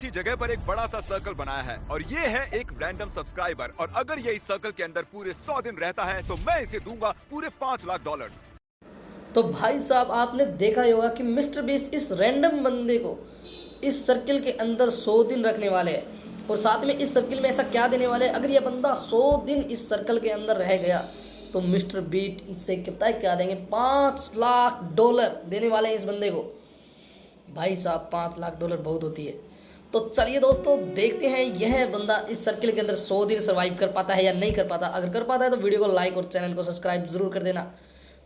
इसी जगह पर एक बड़ा सा सर्कल बनाया है और ये है एक रैंडम सब्सक्राइबर और अगर ये इस सर्कल के अंदर पूरे 100 दिन रहता है तो मैं इसे दूंगा पूरे $5 लाख। तो भाई साहब आपने देखा ही होगा कि मिस्टर बीस्ट इस रैंडम बंदे को इस सर्किल के अंदर 100 दिन रखने वाले हैं और साथ में इस सर्किल में ऐसा क्या देने वाले हैं। अगर ये बंदा 100 दिन इस सर्कल के अंदर रह गया तो मिस्टर बीट इससे पता क्या देंगे, $5 लाख देने वाले हैं इस बंदे को। भाई साहब $5 लाख बहुत होती है। तो चलिए दोस्तों देखते हैं यह बंदा इस सर्किल के अंदर 100 दिन सर्वाइव कर पाता है या नहीं कर पाता। अगर कर पाता है तो वीडियो को लाइक और चैनल को सब्सक्राइब जरूर कर देना।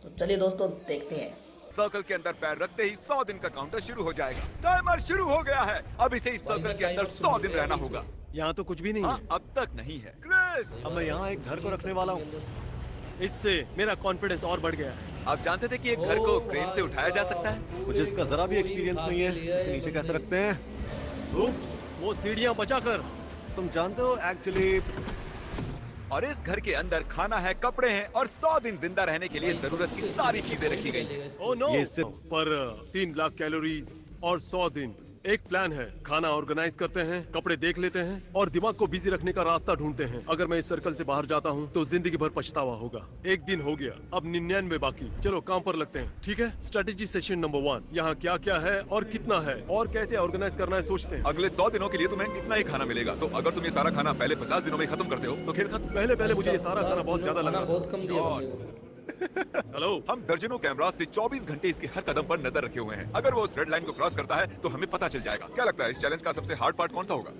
तो चलिए दोस्तों देखते हैं। सर्कल के अंदर पैर रखते ही 100 दिन का काउंटर शुरू हो जाएगा। टाइमर शुरू हो गया है। अब इसे इस सर्कल के अंदर 100 दिन रहना होगा। यहाँ तो कुछ भी नहीं है। अब तक नहीं है। क्रिस, अब मैं यहाँ एक घर को रखने वाला हूँ। इससे मेरा कॉन्फिडेंस और बढ़ गया है। आप जानते थे कि एक घर को क्रेन से उठाया जा सकता है? मुझे इसका जरा भी एक्सपीरियंस नहीं है। इसे नीचे कैसे रखते हैं? उप्स, वो सीढ़ियाँ बचाकर। तुम जानते हो एक्चुअली। और इस घर के अंदर खाना है, कपड़े हैं और 100 दिन जिंदा रहने के लिए जरूरत की सारी चीजें रखी गई। ओह नो, ये सिर्फ पर 3 लाख कैलोरीज और 100 दिन। एक प्लान है, खाना ऑर्गेनाइज करते हैं, कपड़े देख लेते हैं और दिमाग को बिजी रखने का रास्ता ढूंढते हैं। अगर मैं इस सर्कल से बाहर जाता हूँ तो जिंदगी भर पछतावा होगा। एक दिन हो गया, अब 99 बाकी। चलो काम पर लगते हैं, ठीक है? स्ट्रेटेजी सेशन नंबर 1, यहाँ क्या क्या है और कितना है और कैसे ऑर्गेनाइज करना है सोचते हैं। अगले 100 दिनों के लिए तुम्हें कितना ही खाना मिलेगा? तो अगर तुम ये सारा खाना पहले 50 दिनों में खत्म करते हो तो खेल खत्म। पहले मुझे ये सारा खाना बहुत ज्यादा लगा। बहुत कम दिया। हेलो, हम दर्जनों कैमरा से 24 घंटे इसके हर कदम पर नजर रखे हुए हैं। अगर वो उस रेड लाइन को क्रॉस करता है तो हमें पता चल जाएगा। क्या लगता है इस चैलेंज का सबसे हार्ड पार्ट कौन सा होगा?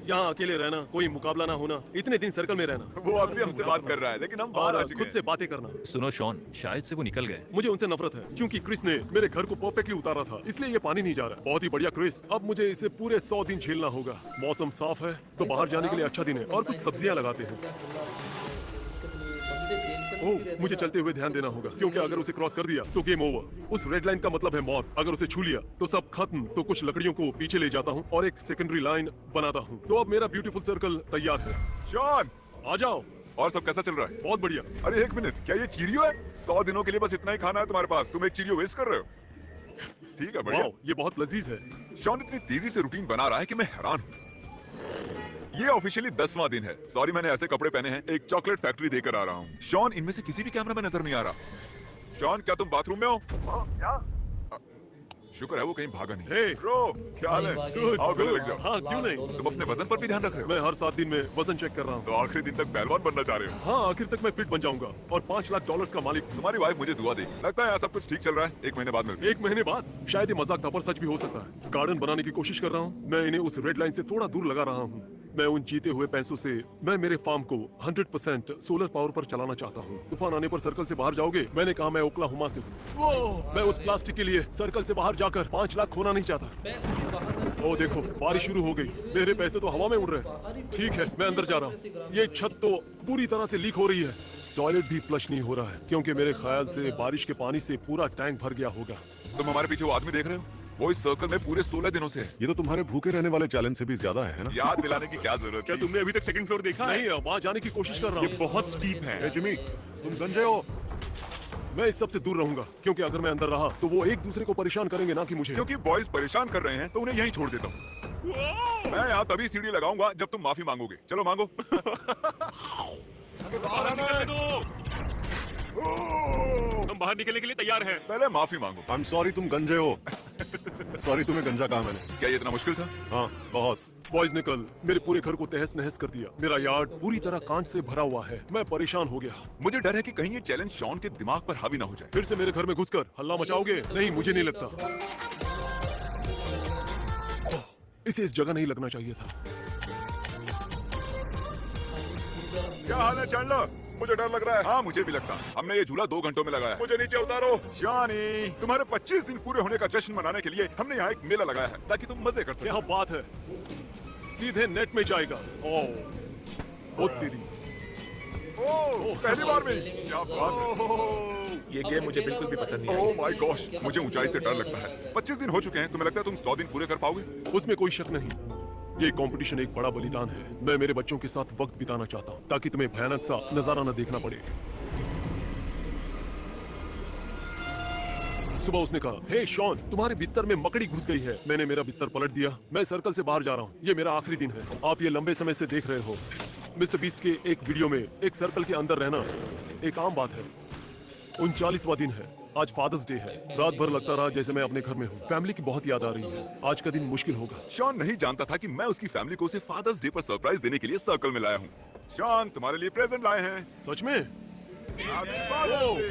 यहाँ अकेले रहना, कोई मुकाबला ना होना, इतने दिन सर्कल में रहना। वो अभी हमसे बात कर रहा है लेकिन हम बाहर आ चुके खुद से बातें करना। सुनो शॉन, शायद से वो निकल गए। मुझे उनसे नफरत है क्योंकि क्रिस ने मेरे घर को परफेक्टली उतारा था, इसलिए ये पानी नहीं जा रहा। बहुत ही बढ़िया क्रिस, अब मुझे इसे पूरे 100 दिन झेलना होगा। मौसम साफ है तो बाहर जाने के लिए अच्छा दिन है और कुछ सब्जियां लगाते हैं। ओह, मुझे चलते हुए ध्यान देना होगा क्योंकि अगर उसे क्रॉस कर दिया तो गेम ओवर। उस रेड लाइन का मतलब है मौत। अगर उसे छू लिया तो सब खत्म। तो कुछ लकड़ियों को पीछे ले जाता हूँ और एक सेकेंडरी लाइन बनाता हूँ। तो अब मेरा ब्यूटीफुल सर्कल तैयार है। शॉन, आ जाओ। और सब कैसा चल रहा है? बहुत बढ़िया। अरे एक मिनट, क्या ये चीरियो है? 100 दिनों के लिए बस इतना ही खाना है तुम्हारे पास? तुम एक चीरियो वेस्ट कर रहे हो? ठीक है, बढ़िया। वाओ, ये बहुत लजीज है। शॉन इतनी तेजी से रूटीन बना रहा है कि मैं हैरान हूँ। ये ऑफिशियली 10वां दिन है। सॉरी, मैंने ऐसे कपड़े पहने हैं। एक चॉकलेट फैक्ट्री देकर आ रहा हूँ। शॉन, इनमें से किसी भी कैमरा में नजर नहीं आ रहा। शॉन, क्या तुम बाथरूम में हो? क्या? शुक्र है वो कहीं भागा नहीं। हे ब्रो, क्या हाल है? गुड। आओ गले लग जाओ। हाँ, क्यों नहीं। तुम अपने वजन पर भी ध्यान रख रहे हो? मैं हर 7 दिन में वजन चेक कर रहा हूँ। तो आखिरी दिन तक पहलवान बनना चाह रहे हो? हाँ, आखिर तक मैं फिट बन जाऊंगा और $5 लाख का मालिक हूँ। तुम्हारी वाइफ मुझे दुआ देगी। लगता है यहाँ सब कुछ ठीक चल रहा है। 1 महीने बाद मिलते हैं। 1 महीने बाद? शायद ये मजाक था पर सच भी हो सकता है। गार्डन बनाने की कोशिश कर रहा हूँ। मैं इन्हें उस रेड लाइन से थोड़ा दूर लगा रहा हूँ। मैं उन जीते हुए पैसों से मैं मेरे फार्म को 100% सोलर पावर पर चलाना चाहता हूँ। तूफान आने पर सर्कल से बाहर जाओगे? मैंने कहा मैं ओक्लाहोमा से हूँ। मैं उस प्लास्टिक के लिए सर्कल से बाहर जाकर 5 लाख खोना नहीं चाहता। ओ देखो, बारिश शुरू हो गई। मेरे पैसे तो हवा में उड़ रहे हैं। ठीक है, मैं अंदर जा रहा हूँ। ये छत तो पूरी तरह से लीक हो रही है। टॉयलेट भी फ्लश नहीं हो रहा है क्योंकि मेरे ख्याल से बारिश के पानी से पूरा टैंक भर गया होगा। तुम हमारे पीछे वो आदमी देख रहे हो? वो इस सर्कल में पूरे 16 दिनों से है। ये तो तुम्हारे भूखे रहने वाले चैलेंज से भी ज्यादा है ना? याद दिलाने की क्या जरूरत? क्या तुमने अभी तक सेकंड फ्लोर देखा है? नहीं, वहाँ जाने की कोशिश कर रहा हूँ। ये बहुत स्टीप है। ए जिमी, तुम गंजे हो। मैं इस सब से दूर रहूंगा क्योंकि अगर मैं अंदर रहा तो वो एक दूसरे को परेशान करेंगे ना कि मुझे। क्योंकि बॉयज परेशान कर रहे हैं तो उन्हें यहीं छोड़ देता हूँ। मैं यहाँ तभी सीढ़ी लगाऊंगा जब तुम माफी मांगोगे। चलो मांगो। हम बाहर निकलने के लिए तैयार हैं। पहले माफी मांगो। आई एम सॉरी, तुम गंजे हो। सॉरी, तुम्हें गंजा कहा मैंने। क्या ये इतना मुश्किल था? हाँ, बहुत। बॉयज निकल मेरे पूरे घर को तहस नहस कर दिया। मेरा यार्ड पूरी तरह कांच से भरा हुआ है। मैं परेशान हो गया। मुझे डर है कि कहीं ये चैलेंज शॉन के दिमाग पर हावी ना हो जाए। फिर से मेरे घर में घुसकर हल्ला मचाओगे? नहीं, मुझे नहीं लगता। इसे इस जगह नहीं लगना चाहिए था। क्या हाल है चैंडलर? मुझे डर लग रहा है। हाँ, मुझे भी लगता। हमने ये झूला 2 घंटों में लगाया। मुझे नीचे उतारो। शॉनी, तुम्हारे 25 दिन पूरे होने का जश्न मनाने के लिए हमने यहाँ एक मेला लगाया है ताकि तुम मजे कर सको। क्या बात है, सीधे नेट में जाएगा। ओह, ओ तेरी। ओह, पहली बार में। क्या बात है। ये गेम मुझे बिल्कुल भी पसंद नहीं ओह माय गॉश, मुझे ऊंचाई से डर लगता है। 25 दिन हो चुके हैं। तुम्हें लगता है तुम 100 दिन पूरे कर पाओगे? उसमें कोई शक नहीं। ये कंपटीशन एक बड़ा बलिदान है। मैं मेरे बच्चों के साथ वक्त बिताना चाहता हूँ ताकि तुम्हें भयानक सा नजारा न देखना पड़े। सुबह उसने कहा, हे शॉन, तुम्हारे बिस्तर में मकड़ी घुस गई है। मैंने मेरा बिस्तर पलट दिया। मैं सर्कल से बाहर जा रहा हूँ। ये मेरा आखिरी दिन है। आप ये लंबे समय से देख रहे हो। मिस्टर बीस्ट के एक वीडियो में एक सर्कल के अंदर रहना एक आम बात है। 39वां दिन है। आज फादर्स डे है। रात भर लगता रहा जैसे मैं अपने घर में हूँ। फैमिली की बहुत याद आ रही है। आज का दिन मुश्किल होगा। शॉन नहीं जानता था कि मैं उसकी फैमिली को उसे फादर्स डे पर सरप्राइज देने के लिए सर्कल में लाया हूँ। शॉन, तुम्हारे लिए प्रेजेंट लाए हैं। सच में? Happy Father's Day!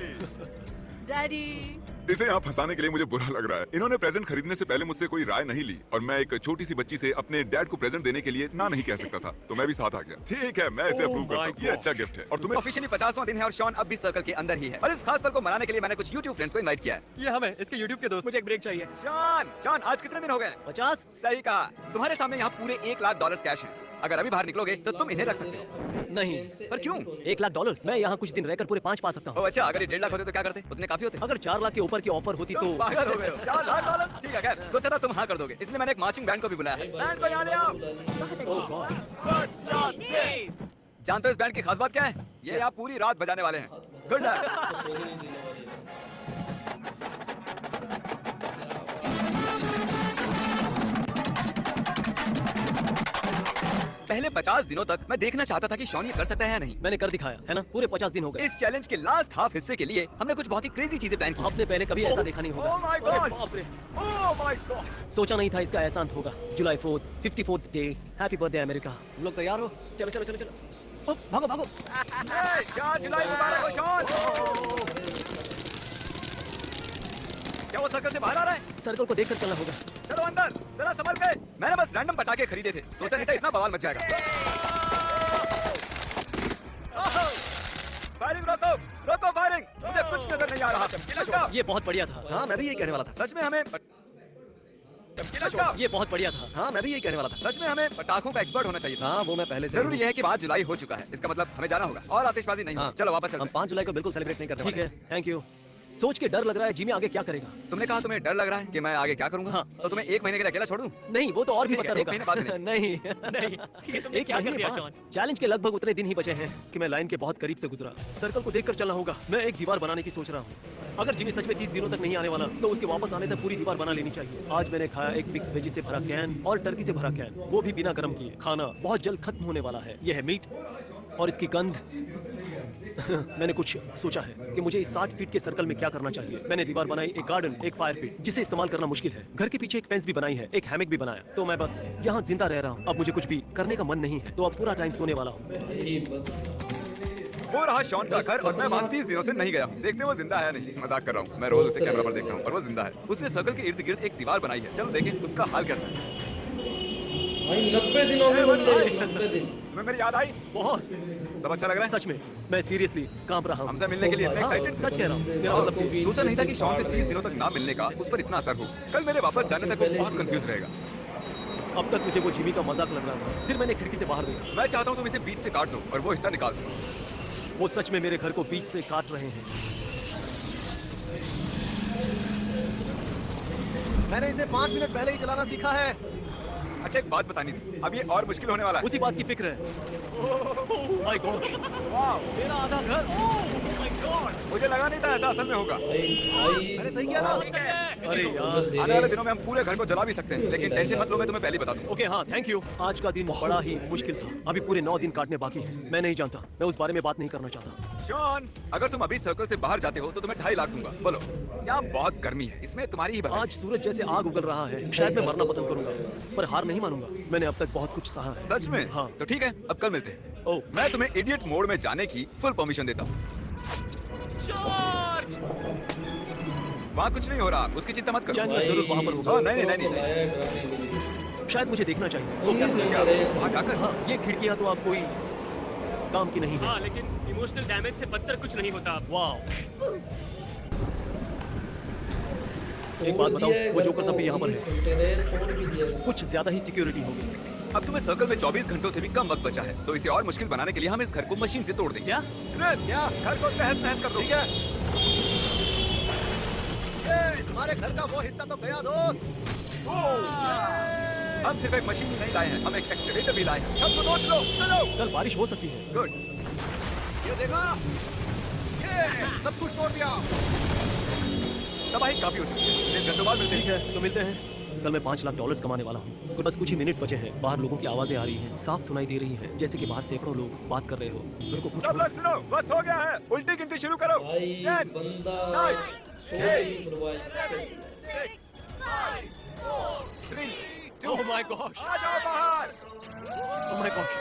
डैडी। इसे यहाँ फंसाने के लिए मुझे बुरा लग रहा है। इन्होंने प्रेजेंट खरीदने से पहले मुझसे कोई राय नहीं ली और मैं एक छोटी सी बच्ची से अपने डैड को प्रेजेंट देने के लिए ना नहीं कह सकता था, तो मैं भी साथ आ गया। ठीक है, मैं इसे Oh अप्रूव करता my हूँ। ये God. अच्छा गिफ्ट है और तुम्हें ऑफिशियली 50वां दिन है और शॉन अब भी सर्कल के अंदर ही है और इस खास पल को मनाने के लिए मैंने कुछ YouTube फ्रेंड्स को इनवाइट किया है। ये हम है इसके YouTube के दोस्त। मुझे एक ब्रेक चाहिए। शॉन आज कितने दिन हो गए? 50। सही कहा। तुम्हारे सामने यहाँ पूरे $1 लाख कैश हैं। अगर अभी बाहर निकलोगे तो तुम इन्हें रख सकते हो। नहीं, पर क्यों? $1 लाख। मैं यहाँ कुछ दिन रहकर पूरे 5 पा सकता हूँ। ओह अच्छा, अगर ये 1.5 लाख होते तो क्या करते? उतने काफी होते। अगर 4 लाख के ऊपर की ऑफर होती तुम तो पागल हो गए हो। $4 लाख? ठीक है, खैर सोचा था तुम हाँ कर दोगे, इसलिए मैंने एक मार्चिंग बैंड को भी बुलाया है। बैंड को यहाँ ले आओ। जानते हो इस बैंड की खास बात क्या है? ये यहाँ पूरी रात बजाने वाले हैं। Good luck. पहले 50 दिनों तक मैं देखना चाहता था कि शॉन ये कर सकता है या नहीं। मैंने कर दिखाया है ना। पूरे 50 दिन हो गए। इस चैलेंज के लास्ट हाफ हिस्से के लिए हमने कुछ बहुत ही क्रेजी चीजें प्लान की। आपने पहले कभी ऐसा देखा नहीं होगा। Oh my अरे gosh! बाप रे। Oh my God. सोचा नहीं था इसका ऐसा अंत होगा। जुलाई 4th 54th day. Happy birthday America. हम लोग तैयार हो? चलो चलो चलो चलो। ओ, भागो भागो। 4 जुलाई मुबारक हो शॉन। क्या वो सर्कल से बाहर आ रहा है? सर्कल को देखकर चलना होगा। चलो अंदर, जरा संभल के। मैंने बस रैंडम पटाखे खरीदे थे, सोचा नहीं था इतना बवाल मच जाएगा। फायरिंग रोको, रोको फायरिंग। मुझे कुछ नजर नहीं आ रहा। चमकीला ये बहुत बढ़िया था। हाँ मैं भी यही कहने वाला था। सच में हमें चमकीला शॉट। ये बहुत बढ़िया था। हाँ मैं भी यही कहने वाला था। सच में हमें पटाखों का एक्सपर्ट होना चाहिए था। हाँ वो मैं पहले से जरूरी यह है कि 5 जुलाई हो चुका है, इसका मतलब हमें जाना होगा और आतिशबाजी नहीं होगी। चलो वापस हम चलते हैं। 5 जुलाई को बिल्कुल सेलिब्रेट नहीं करने ठीक वाले। है, थैंक यू। सोच के डर लग रहा है जिमी आगे क्या करेगा। तुमने कहा तुम्हें डर लग रहा है कि मैं आगे क्या करूंगा? हाँ। तो तुम्हें 1 महीने के लिए अकेला छोड़ दूं? नहीं, वो तो और भी ठीक है, बदतर एक महीने बाद होगा। नहीं ये तुमने क्या कर दिया शॉन? चैलेंज के लगभग उतने दिन ही बचे हैं कि मैं लाइन के बहुत करीब से गुजरा। सर्कल को देखकर चलना होगा। मैं एक दीवार बनाने की सोच रहा हूँ। अगर जिमी सच में 30 दिनों तक नहीं आने वाला तो उसके वापस आने तक पूरी दीवार बना लेनी चाहिए। आज मैंने खाया एक मिक्स वेजी से भरा कैन और टर्की से भरा कैन, वो भी बिना गर्म किए। खाना बहुत जल्द खत्म होने वाला है। यह है मीट और इसकी गंध। मैंने कुछ सोचा है कि मुझे इस 60 फीट के सर्कल में क्या करना चाहिए। मैंने दीवार बनाई, एक गार्डन, एक फायर पिट जिसे इस्तेमाल करना मुश्किल है। घर के पीछे एक फेंस भी बनाई है, एक हैमक भी बनाया। तो मैं बस यहाँ जिंदा रह रहा हूँ। अब मुझे कुछ भी करने का मन नहीं है, तो अब पूरा टाइम सोने वाला हूँ। वो रहा शॉन का घर और मैं वहाँ 30 दिनों से नहीं गया हूँ। देखते हैं वो जिंदा है नहीं। मजाक कर रहा हूँ, मैं रोज उसे कैमरा पर देखता हूँ और वो जिंदा है। उसने सर्कल के इर्द गिर्द एक दीवार बनाई है। चलो देखें उसका हाल कैसा है। भाई 90 दिनों में बंदे 90 दिन। तुम्हें मेरी याद आई? बहुत सब अच्छा लग रहा है? सच में मैं सीरियसली कांप रहा हूँ। हमसे मिलने के लिए इतने हाँ, excited? सच कह रहा हूँ। मेरा मतलब कि सोचा नहीं था कि शॉन से 30 दिनों तक ना मिलने का उस पर इतना असर हो। कल मेरे वापस जाने तक वो बहुत कंफ्यूज रहेगा। अब तक मुझे वो जिमी का मजाक लग रहा था। फिर मैंने खिड़की से बाहर देखा। मैं चाहता हूँ तुम इसे बीच से काट दो और वो हिस्सा निकाल दो। वो सच में मेरे घर को बीच से काट रहे हैं। मैंने इसे 5 मिनट पहले ही चलाना सीखा है। अच्छा एक बात बतानी थी, अब ये और मुश्किल होने वाला है। उसी बात की फिक्र है। माय गॉड, मेरा आधा घर। मुझे लगा नहीं था ऐसा असल में होगा। मैंने सही किया ना? अरे यार। आने वाले दिनों में हम पूरे घर को जला भी सकते हैं, लेकिन टेंशन मत लो, मैं तुम्हें पहले ही बता दूं। ओके हाँ, थैंक यू। आज का दिन बड़ा ही मुश्किल था। अभी पूरे 9 दिन काटने बाकी हैं। मैं नहीं जानता, मैं उस बारे में बात नहीं करना चाहता। शॉन, अगर तुम अभी सर्कल से बाहर जाते हो तो तुम्हें 2.5 लाख दूंगा। बोलो, यहाँ बहुत गर्मी है, इसमें तुम्हारी ही बात है। आज सूरज जैसे आग उगल रहा है। शायद मैं मरना पसंद करूंगा, पर हार नहीं मानूंगा। मैंने अब तक बहुत कुछ सहा है। सच में? हाँ। तो ठीक है, अब कल मिलते हैं। ओह, मैं तुम्हें इडियट मोड में जाने की फुल परमिशन देता हूँ। वहाँ कुछ नहीं हो रहा, उसकी चिंता मत करो। चैनल जरूर वहाँ पर होगा। हाँ, नहीं नहीं नहीं। शायद मुझे देखना चाहिए। वहाँ जाकर हाँ, ये खिड़कियाँ तो आप कोई काम की नहीं है। हाँ, लेकिन इमोशनल डैमेज से बदतर कुछ नहीं होता। वाह। एक बात बताओ, वो जोकर सब भी यहाँ पर है। कुछ ज्यादा ही सिक्योरिटी होगी। अब तुम्हें सर्कल में 24 घंटों से भी कम वक्त बचा है, तो इसे और मुश्किल बनाने के लिए हम इस घर को मशीन से तोड़ देंगे। क्या? क्रिस, घर को तहस नहस कर दो। ठीक है? तुम्हारे घर का वो हिस्सा तो गया दोस्त। हम सिर्फ एक मशीन ही नहीं लाए हैं, हम एक एक्सकेवेटर भी लाए हैं। सब सोच लो, चलो। कल बारिश हो सकती है। गुड। ये देखा, ये सब कुछ तोड़ दिया। तबाही काफी हो चुकी है। 10 घंटों बाद मिलते ठीक हैं। है, तो मिलते हैं। कल मैं $5 लाख कमाने वाला हूँ। बस कुछ ही मिनट्स बचे हैं। बाहर लोगों की आवाजें आ रही हैं, साफ सुनाई दे रही हैं, जैसे कि बाहर सैकड़ों लोग बात कर रहे हो। मेरे को कुछ सब लोग सुनो, वक्त हो गया है। उल्टी गिनती शुरू करो। भाई 10, बंदा 9, 100 दिन survive 3, 2, ओह माय गॉश, आ जाओ बाहर। Oh my gosh,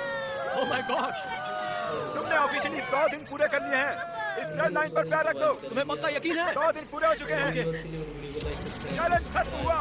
oh my gosh. तुमने ऑफिशियली 100 दिन पूरे कर लिए हैं। इस रेड लाइन पर पैर रख दो। तुम्हें पक्का यकीन है? 100 दिन पूरे हो चुके हैं। इसलिए वीडियो को लाइक चैलेंज खत्म हुआ।